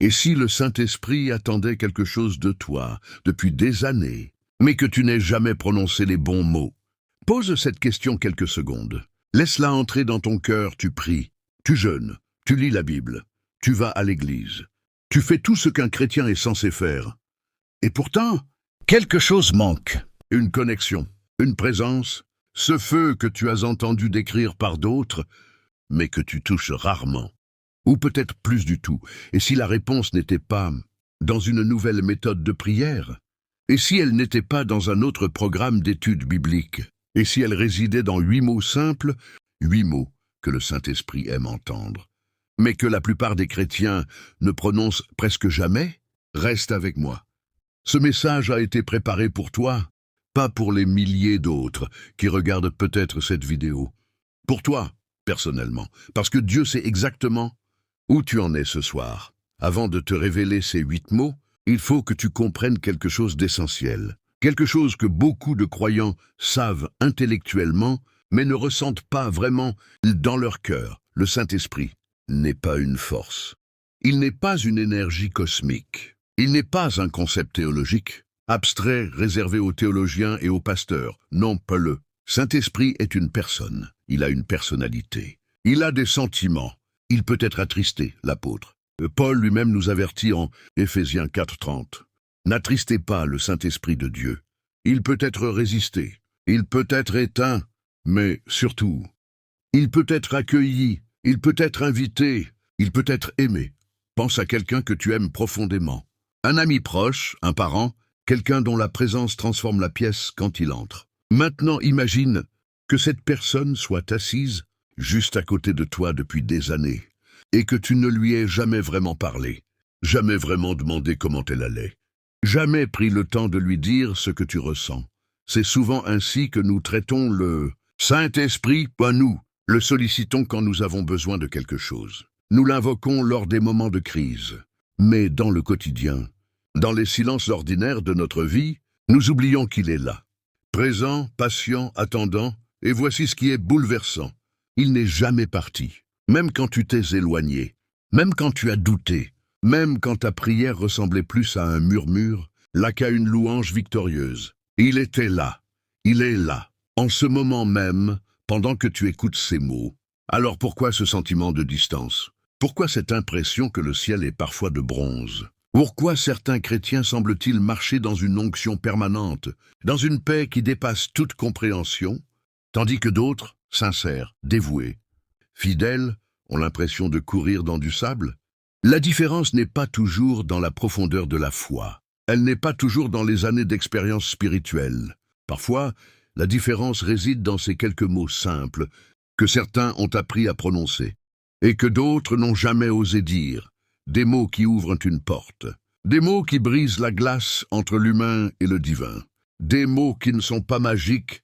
Et si le Saint-Esprit attendait quelque chose de toi depuis des années, mais que tu n'aies jamais prononcé les bons mots? Pose cette question quelques secondes. Laisse-la entrer dans ton cœur, tu pries, tu jeûnes, tu lis la Bible, tu vas à l'église. Tu fais tout ce qu'un chrétien est censé faire. Et pourtant, quelque chose manque. Une connexion, une présence, ce feu que tu as entendu décrire par d'autres, mais que tu touches rarement. Ou peut-être plus du tout. Et si la réponse n'était pas dans une nouvelle méthode de prière? Et si elle n'était pas dans un autre programme d'études bibliques? Et si elle résidait dans 8 mots simples, 8 mots que le Saint-Esprit aime entendre, mais que la plupart des chrétiens ne prononcent presque jamais? Reste avec moi. Ce message a été préparé pour toi, pas pour les milliers d'autres qui regardent peut-être cette vidéo. Pour toi, personnellement, parce que Dieu sait exactement où tu en es ce soir. Avant de te révéler ces 8 mots, il faut que tu comprennes quelque chose d'essentiel. Quelque chose que beaucoup de croyants savent intellectuellement, mais ne ressentent pas vraiment dans leur cœur. Le Saint-Esprit n'est pas une force. Il n'est pas une énergie cosmique. Il n'est pas un concept théologique, abstrait, réservé aux théologiens et aux pasteurs. Non, pas le. Saint-Esprit est une personne. Il a une personnalité. Il a des sentiments. Il peut être attristé, l'apôtre. Paul lui-même nous avertit en Éphésiens 4:30. N'attristez pas le Saint-Esprit de Dieu. Il peut être résisté, il peut être éteint, mais surtout, il peut être accueilli, il peut être invité, il peut être aimé. Pense à quelqu'un que tu aimes profondément. Un ami proche, un parent, quelqu'un dont la présence transforme la pièce quand il entre. Maintenant, imagine que cette personne soit assise juste à côté de toi depuis des années, et que tu ne lui aies jamais vraiment parlé, jamais vraiment demandé comment elle allait. Jamais pris le temps de lui dire ce que tu ressens. C'est souvent ainsi que nous traitons le Saint-Esprit, pas nous. Le sollicitons quand nous avons besoin de quelque chose. Nous l'invoquons lors des moments de crise. Mais dans le quotidien, dans les silences ordinaires de notre vie, nous oublions qu'il est là. Présent, patient, attendant, et voici ce qui est bouleversant. Il n'est jamais parti. Même quand tu t'es éloigné, même quand tu as douté, même quand ta prière ressemblait plus à un murmure, là qu'à une louange victorieuse. Il était là. Il est là. En ce moment même, pendant que tu écoutes ces mots. Alors pourquoi ce sentiment de distance? Pourquoi cette impression que le ciel est parfois de bronze? Pourquoi certains chrétiens semblent-ils marcher dans une onction permanente, dans une paix qui dépasse toute compréhension, tandis que d'autres, sincères, dévoués, fidèles, ont l'impression de courir dans du sable? La différence n'est pas toujours dans la profondeur de la foi. Elle n'est pas toujours dans les années d'expérience spirituelle. Parfois, la différence réside dans ces quelques mots simples que certains ont appris à prononcer et que d'autres n'ont jamais osé dire. Des mots qui ouvrent une porte. Des mots qui brisent la glace entre l'humain et le divin. Des mots qui ne sont pas magiques,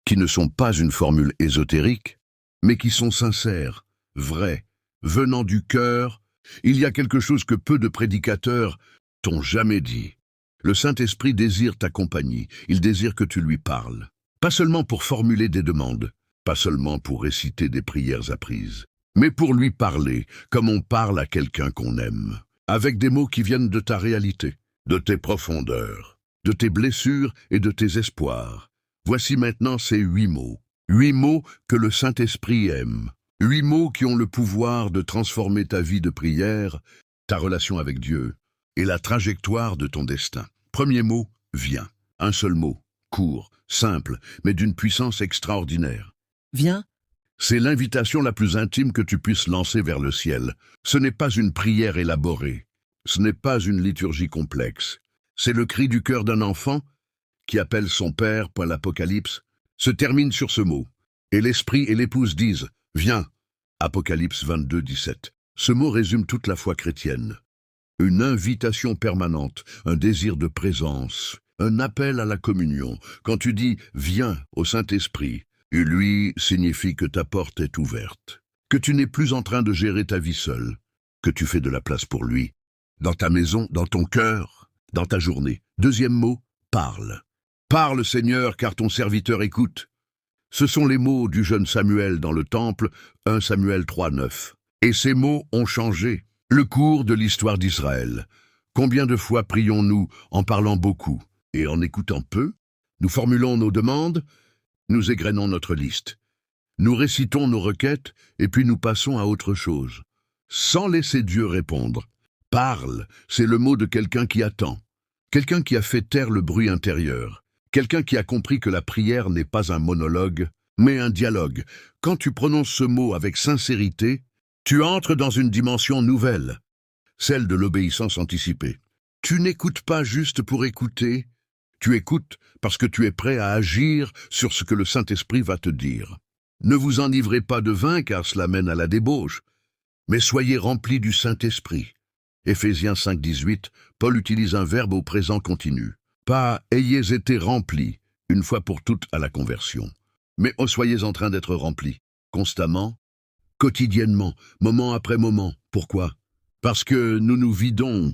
qui ne sont pas une formule ésotérique, mais qui sont sincères, vrais, venant du cœur. Il y a quelque chose que peu de prédicateurs t'ont jamais dit. Le Saint-Esprit désire ta compagnie, il désire que tu lui parles. Pas seulement pour formuler des demandes, pas seulement pour réciter des prières apprises, mais pour lui parler comme on parle à quelqu'un qu'on aime, avec des mots qui viennent de ta réalité, de tes profondeurs, de tes blessures et de tes espoirs. Voici maintenant ces 8 mots. 8 mots que le Saint-Esprit aime. 8 mots qui ont le pouvoir de transformer ta vie de prière, ta relation avec Dieu et la trajectoire de ton destin. Premier mot, viens. Un seul mot, court, simple, mais d'une puissance extraordinaire. Viens. C'est l'invitation la plus intime que tu puisses lancer vers le ciel. Ce n'est pas une prière élaborée. Ce n'est pas une liturgie complexe. C'est le cri du cœur d'un enfant qui appelle son père. L'Apocalypse se termine sur ce mot. Et l'esprit et l'épouse disent « Viens ». Apocalypse 22:17. Ce mot résume toute la foi chrétienne. Une invitation permanente, un désir de présence, un appel à la communion. Quand tu dis « Viens » au Saint-Esprit, lui signifie que ta porte est ouverte, que tu n'es plus en train de gérer ta vie seule, que tu fais de la place pour lui, dans ta maison, dans ton cœur, dans ta journée. Deuxième mot, parle. Parle, Seigneur, car ton serviteur écoute. Ce sont les mots du jeune Samuel dans le temple, 1 Samuel 3:9. Et ces mots ont changé. Le cours de l'histoire d'Israël. Combien de fois prions-nous en parlant beaucoup et en écoutant peu? Nous formulons nos demandes, nous égrenons notre liste. Nous récitons nos requêtes et puis nous passons à autre chose, sans laisser Dieu répondre. Parle, c'est le mot de quelqu'un qui attend, quelqu'un qui a fait taire le bruit intérieur, quelqu'un qui a compris que la prière n'est pas un monologue, mais un dialogue. Quand tu prononces ce mot avec sincérité, tu entres dans une dimension nouvelle, celle de l'obéissance anticipée. Tu n'écoutes pas juste pour écouter, tu écoutes parce que tu es prêt à agir sur ce que le Saint-Esprit va te dire. Ne vous enivrez pas de vin car cela mène à la débauche, mais soyez remplis du Saint-Esprit. Éphésiens 5,18, Paul utilise un verbe au présent continu. Pas « ayez été remplis » une fois pour toutes à la conversion, mais « soyez en train d'être remplis » constamment, quotidiennement, moment après moment. Pourquoi? Parce que nous nous vidons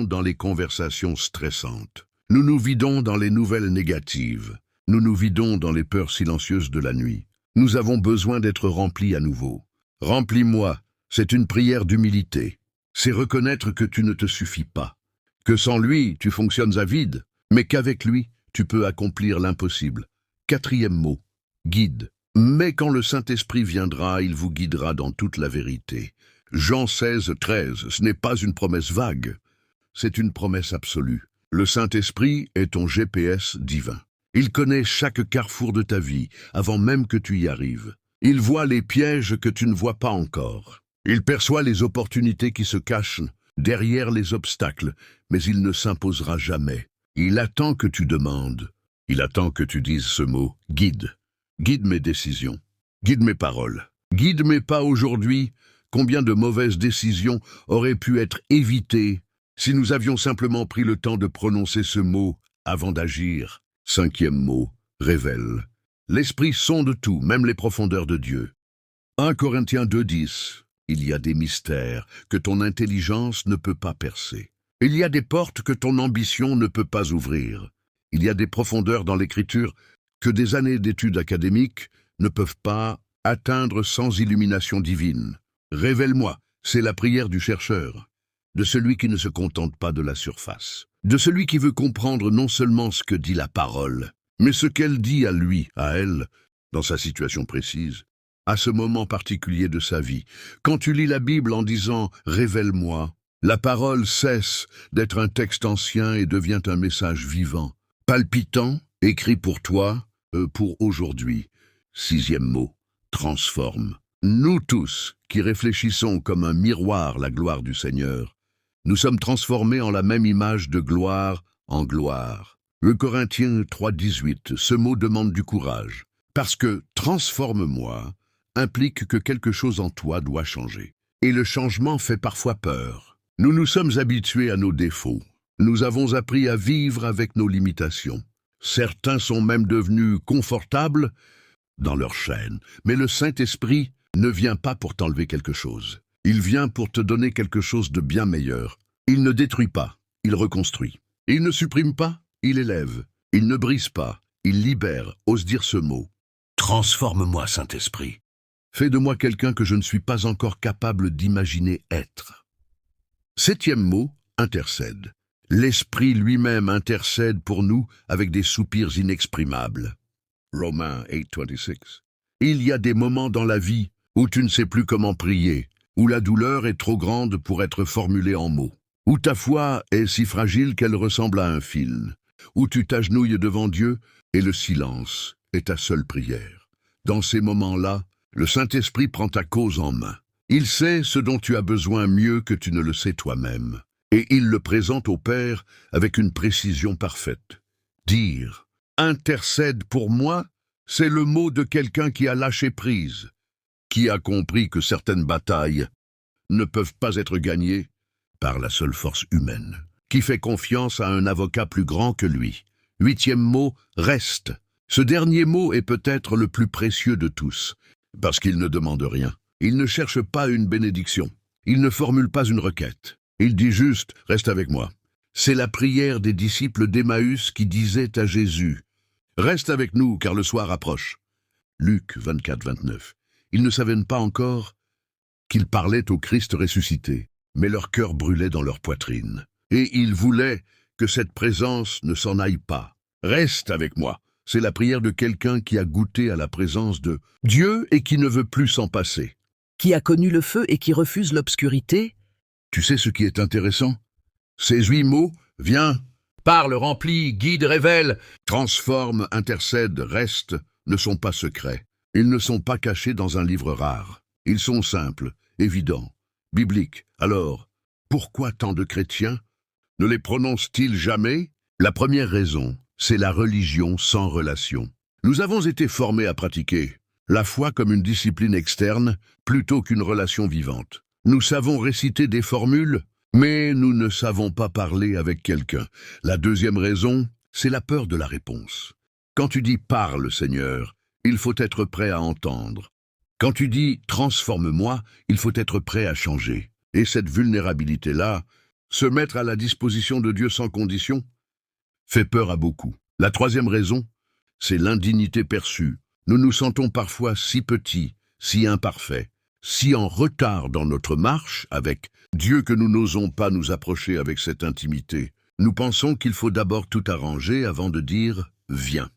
dans les conversations stressantes. Nous nous vidons dans les nouvelles négatives. Nous nous vidons dans les peurs silencieuses de la nuit. Nous avons besoin d'être remplis à nouveau. Remplis-moi, c'est une prière d'humilité. C'est reconnaître que tu ne te suffis pas, que sans lui, tu fonctionnes à vide, mais qu'avec lui, tu peux accomplir l'impossible. 4e mot, guide. Mais quand le Saint-Esprit viendra, il vous guidera dans toute la vérité. Jean 16,13, ce n'est pas une promesse vague, c'est une promesse absolue. Le Saint-Esprit est ton GPS divin. Il connaît chaque carrefour de ta vie, avant même que tu y arrives. Il voit les pièges que tu ne vois pas encore. Il perçoit les opportunités qui se cachent derrière les obstacles, mais il ne s'imposera jamais. Il attend que tu demandes. Il attend que tu dises ce mot « guide ». Guide mes décisions. Guide mes paroles. Guide mes pas aujourd'hui. Combien de mauvaises décisions auraient pu être évitées si nous avions simplement pris le temps de prononcer ce mot avant d'agir? 5e mot, révèle. L'Esprit sonde tout, même les profondeurs de Dieu. 1 Corinthiens 2,10. Il y a des mystères que ton intelligence ne peut pas percer. Il y a des portes que ton ambition ne peut pas ouvrir. Il y a des profondeurs dans l'Écriture que des années d'études académiques ne peuvent pas atteindre sans illumination divine. Révèle-moi, c'est la prière du chercheur, de celui qui ne se contente pas de la surface, de celui qui veut comprendre non seulement ce que dit la parole, mais ce qu'elle dit à lui, à elle, dans sa situation précise, à ce moment particulier de sa vie. Quand tu lis la Bible en disant « Révèle-moi », la parole cesse d'être un texte ancien et devient un message vivant, palpitant, écrit pour toi, pour aujourd'hui. 6e mot, transforme. Nous tous, qui réfléchissons comme un miroir la gloire du Seigneur, nous sommes transformés en la même image de gloire en gloire. 1 Corinthiens 3,18, ce mot demande du courage, parce que « transforme-moi » implique que quelque chose en toi doit changer. Et le changement fait parfois peur. Nous nous sommes habitués à nos défauts. Nous avons appris à vivre avec nos limitations. Certains sont même devenus confortables dans leur chaîne. Mais le Saint-Esprit ne vient pas pour t'enlever quelque chose. Il vient pour te donner quelque chose de bien meilleur. Il ne détruit pas, il reconstruit. Il ne supprime pas, il élève. Il ne brise pas, il libère. Ose dire ce mot. Transforme-moi, Saint-Esprit. Fais de moi quelqu'un que je ne suis pas encore capable d'imaginer être. 7e mot, intercède. L'Esprit lui-même intercède pour nous avec des soupirs inexprimables. Romains 8,26. Il y a des moments dans la vie où tu ne sais plus comment prier, où la douleur est trop grande pour être formulée en mots, où ta foi est si fragile qu'elle ressemble à un fil, où tu t'agenouilles devant Dieu et le silence est ta seule prière. Dans ces moments-là, le Saint-Esprit prend ta cause en main. Il sait ce dont tu as besoin mieux que tu ne le sais toi-même. Et il le présente au Père avec une précision parfaite. Dire « intercède pour moi », c'est le mot de quelqu'un qui a lâché prise, qui a compris que certaines batailles ne peuvent pas être gagnées par la seule force humaine, qui fait confiance à un avocat plus grand que lui. 8e mot, reste. Ce dernier mot est peut-être le plus précieux de tous, parce qu'il ne demande rien. Il ne cherche pas une bénédiction. Il ne formule pas une requête. Il dit juste « reste avec moi ». C'est la prière des disciples d'Emmaüs qui disaient à Jésus « Reste avec nous, car le soir approche ». Luc 24, 29. Ils ne savaient pas encore qu'ils parlaient au Christ ressuscité, mais leur cœur brûlait dans leur poitrine. Et ils voulaient que cette présence ne s'en aille pas. Reste avec moi. C'est la prière de quelqu'un qui a goûté à la présence de Dieu et qui ne veut plus s'en passer. Qui a connu le feu et qui refuse l'obscurité? Tu sais ce qui est intéressant? Ces 8 mots, viens, parle, remplis, guide, révèle, transforme, intercède, reste, ne sont pas secrets. Ils ne sont pas cachés dans un livre rare. Ils sont simples, évidents, bibliques. Alors, pourquoi tant de chrétiens ne les prononcent-ils jamais? La première raison, c'est la religion sans relation. Nous avons été formés à pratiquer la foi comme une discipline externe plutôt qu'une relation vivante. Nous savons réciter des formules, mais nous ne savons pas parler avec quelqu'un. La deuxième raison, c'est la peur de la réponse. Quand tu dis « parle, Seigneur », il faut être prêt à entendre. Quand tu dis « transforme-moi », il faut être prêt à changer. Et cette vulnérabilité-là, se mettre à la disposition de Dieu sans condition, fait peur à beaucoup. La troisième raison, c'est l'indignité perçue. Nous nous sentons parfois si petits, si imparfaits, si en retard dans notre marche avec Dieu que nous n'osons pas nous approcher avec cette intimité. Nous pensons qu'il faut d'abord tout arranger avant de dire « viens ».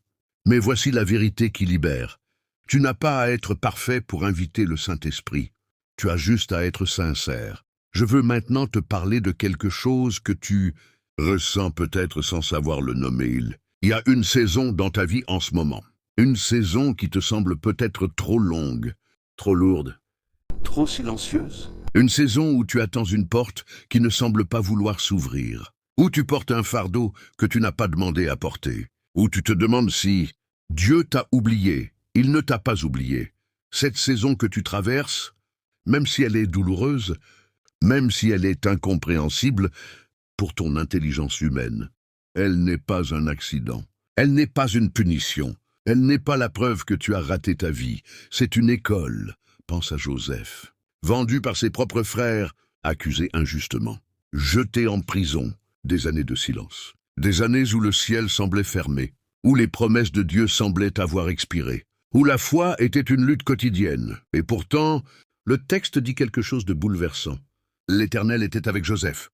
Mais voici la vérité qui libère. Tu n'as pas à être parfait pour inviter le Saint-Esprit. Tu as juste à être sincère. Je veux maintenant te parler de quelque chose que tu ressens peut-être sans savoir le nommer. Il y a une saison dans ta vie en ce moment. Une saison qui te semble peut-être trop longue, trop lourde, trop silencieuse. Une saison où tu attends une porte qui ne semble pas vouloir s'ouvrir. Où tu portes un fardeau que tu n'as pas demandé à porter. Où tu te demandes si Dieu t'a oublié. Il ne t'a pas oublié. Cette saison que tu traverses, même si elle est douloureuse, même si elle est incompréhensible pour ton intelligence humaine, elle n'est pas un accident. Elle n'est pas une punition. Elle n'est pas la preuve que tu as raté ta vie. C'est une école. Pense à Joseph. Vendu par ses propres frères, accusé injustement. Jeté en prison. Des années de silence. Des années où le ciel semblait fermé. Où les promesses de Dieu semblaient avoir expiré. Où la foi était une lutte quotidienne. Et pourtant, le texte dit quelque chose de bouleversant. L'Éternel était avec Joseph.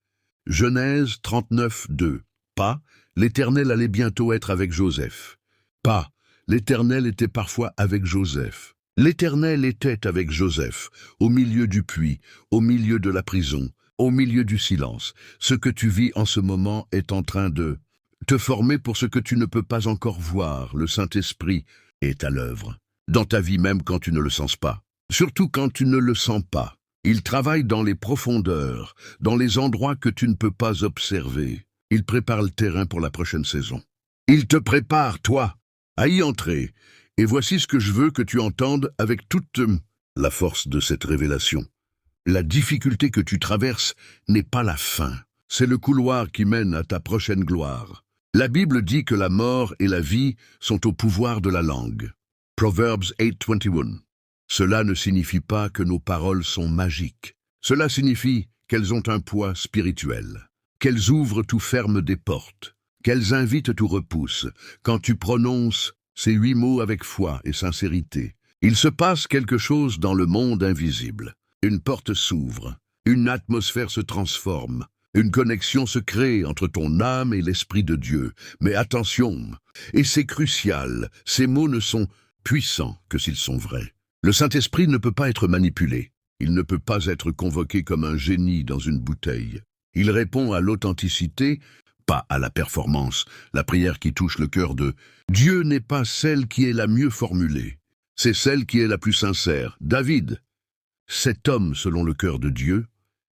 Genèse 39, 2. Pas, l'Éternel allait bientôt être avec Joseph. Pas, l'Éternel était parfois avec Joseph. L'Éternel était avec Joseph, au milieu du puits, au milieu de la prison, au milieu du silence. Ce que tu vis en ce moment est en train de te former pour ce que tu ne peux pas encore voir. Le Saint-Esprit est à l'œuvre, dans ta vie même quand tu ne le sens pas. Surtout quand tu ne le sens pas. Il travaille dans les profondeurs, dans les endroits que tu ne peux pas observer. Il prépare le terrain pour la prochaine saison. Il te prépare, toi, à y entrer. Et voici ce que je veux que tu entendes avec toute la force de cette révélation. La difficulté que tu traverses n'est pas la fin. C'est le couloir qui mène à ta prochaine gloire. La Bible dit que la mort et la vie sont au pouvoir de la langue. Proverbs 8:21. Cela ne signifie pas que nos paroles sont magiques. Cela signifie qu'elles ont un poids spirituel, qu'elles ouvrent ou ferment des portes, qu'elles invitent ou repoussent. Quand tu prononces ces 8 mots avec foi et sincérité, il se passe quelque chose dans le monde invisible. Une porte s'ouvre, une atmosphère se transforme, une connexion se crée entre ton âme et l'Esprit de Dieu. Mais attention, et c'est crucial, ces mots ne sont puissants que s'ils sont vrais. Le Saint-Esprit ne peut pas être manipulé. Il ne peut pas être convoqué comme un génie dans une bouteille. Il répond à l'authenticité, pas à la performance. La prière qui touche le cœur de Dieu n'est pas celle qui est la mieux formulée. C'est celle qui est la plus sincère. David, cet homme selon le cœur de Dieu,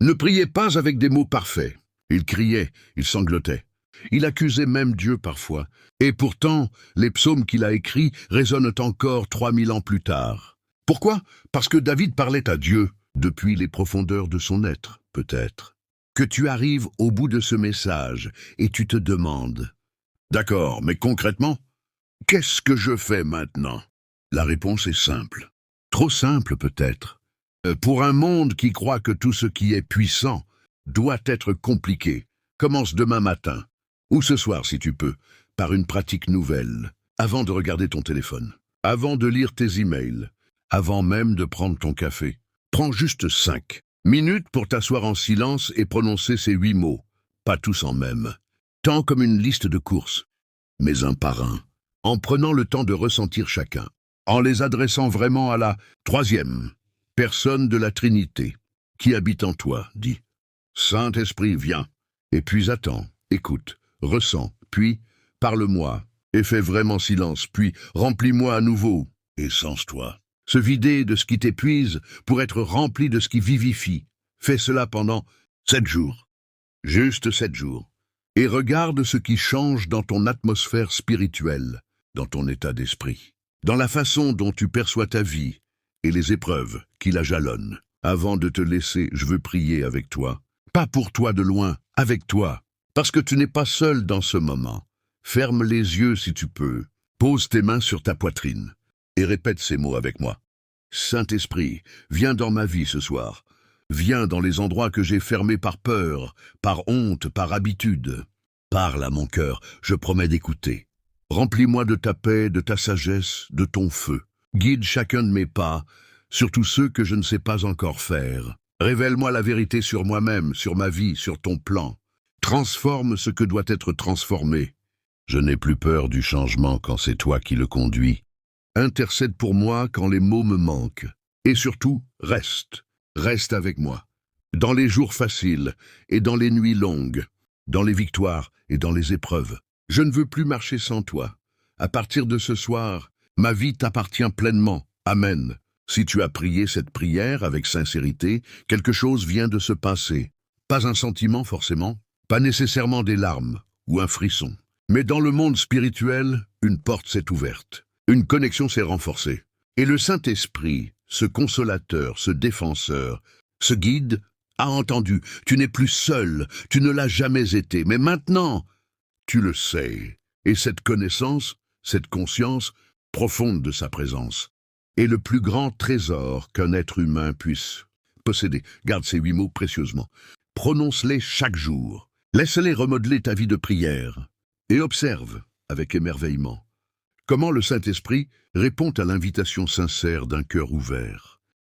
ne priait pas avec des mots parfaits. Il criait, il sanglotait. Il accusait même Dieu parfois. Et pourtant, les psaumes qu'il a écrits résonnent encore 3000 ans plus tard. Pourquoi? Parce que David parlait à Dieu depuis les profondeurs de son être, peut-être. Que tu arrives au bout de ce message et tu te demandes « D'accord, mais concrètement, qu'est-ce que je fais maintenant ?» La réponse est simple. Trop simple peut-être. Pour un monde qui croit que tout ce qui est puissant doit être compliqué, commence demain matin, ou ce soir si tu peux, par une pratique nouvelle, avant de regarder ton téléphone, avant de lire tes emails, avant même de prendre ton café. Prends juste 5 minutes pour t'asseoir en silence et prononcer ces 8 mots, pas tous en même. Tant comme une liste de courses, mais un par un, en prenant le temps de ressentir chacun, en les adressant vraiment à la troisième personne de la Trinité, qui habite en toi, dis. Saint-Esprit, viens, et puis attends, écoute, ressens, puis parle-moi, et fais vraiment silence, puis remplis-moi à nouveau, et sens-toi. Se vider de ce qui t'épuise pour être rempli de ce qui vivifie. Fais cela pendant 7 jours. Juste 7 jours. Et regarde ce qui change dans ton atmosphère spirituelle, dans ton état d'esprit, dans la façon dont tu perçois ta vie et les épreuves qui la jalonnent. Avant de te laisser, je veux prier avec toi. Pas pour toi de loin, avec toi. Parce que tu n'es pas seul dans ce moment. Ferme les yeux si tu peux. Pose tes mains sur ta poitrine. Et répète ces mots avec moi. Saint-Esprit, viens dans ma vie ce soir. Viens dans les endroits que j'ai fermés par peur, par honte, par habitude. Parle à mon cœur, je promets d'écouter. Remplis-moi de ta paix, de ta sagesse, de ton feu. Guide chacun de mes pas, surtout ceux que je ne sais pas encore faire. Révèle-moi la vérité sur moi-même, sur ma vie, sur ton plan. Transforme ce que doit être transformé. Je n'ai plus peur du changement quand c'est toi qui le conduis. Intercède pour moi quand les mots me manquent. Et surtout, reste avec moi. Dans les jours faciles et dans les nuits longues, dans les victoires et dans les épreuves. Je ne veux plus marcher sans toi. À partir de ce soir, ma vie t'appartient pleinement. Amen. Si tu as prié cette prière avec sincérité, quelque chose vient de se passer. Pas un sentiment forcément, pas nécessairement des larmes ou un frisson. Mais dans le monde spirituel, une porte s'est ouverte. Une connexion s'est renforcée. Et le Saint-Esprit, ce consolateur, ce défenseur, ce guide, a entendu. Tu n'es plus seul, tu ne l'as jamais été. Mais maintenant, tu le sais. Et cette connaissance, cette conscience profonde de sa présence, est le plus grand trésor qu'un être humain puisse posséder. Garde ces 8 mots précieusement. Prononce-les chaque jour. Laisse-les remodeler ta vie de prière. Et observe, avec émerveillement, comment le Saint-Esprit répond à l'invitation sincère d'un cœur ouvert.